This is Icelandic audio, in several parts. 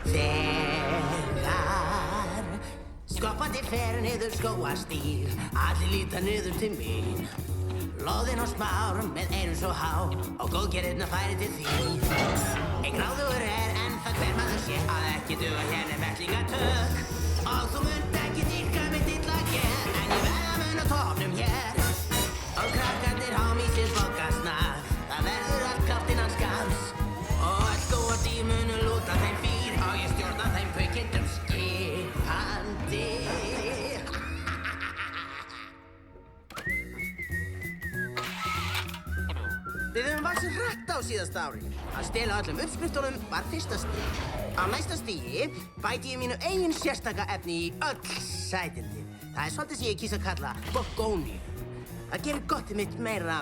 Þegar skoppandi fer niður skógastíg, allir líta niður til mín. Lóðinn á smár með eyrun svo há og góðgerðirna færi til þín. Einn gráðugur en það hver maður sé að ekki duga hérna vettlingatök. Og þú munt ekki dýrka mitt illa ger, en ég verð að muna tófnum hér. Og krakkarnir há mísins bókasnar, það verður allt klárt innan skams. Og öll skógardýr munu lúta þeim fýr og ég stjórna þeim kvikindum skipandi. Við höfum vaxið hratt á síðasta ári. Að stela öllum uppskriftunum var fyrsta stig. Á næsta stigi bæti ég mínu eigin sérstaka efni í öll sætindi. Það svolítið sem ég kýs að kalla bogóníu. Það gerir gottið mitt meira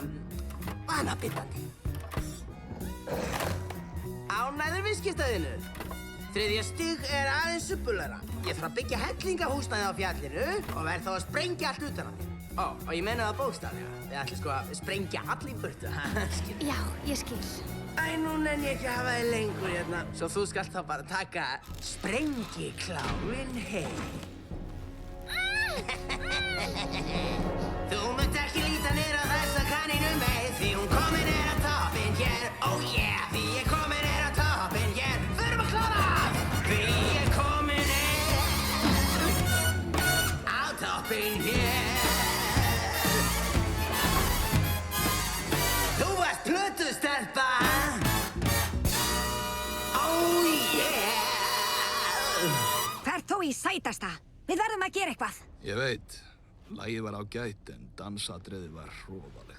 vanabindandi. Ánægður viðskiptavinur. Þriðja stig aðeins subbulegra. Ég þarf að byggja hellingahúsnæði á fjallinu og verð þá að sprengja allt utan á því. Og ég meina það bókstaflega. Þið ætlið sko að sprengja allir í burtu, skil. Já, ég skil. Æ, nú nenni ég ekki að hafa þið lengur hérna. Svo þú skalt þá bara taka sprengikláfinn heim. Þú munt ekki líta niður á þessa kanínu með, því hún komin á toppinn hér. Oh yeah, því ég komin á toppinn hér. Förum að klára! Því ég komin á toppinn hér. Plötustelpa. Oh yeah. Hvert þó í sætasta? Við verðum að gera eitthvað. Ég veit, lagið var ágætt en dansatriðið var hróðalegt.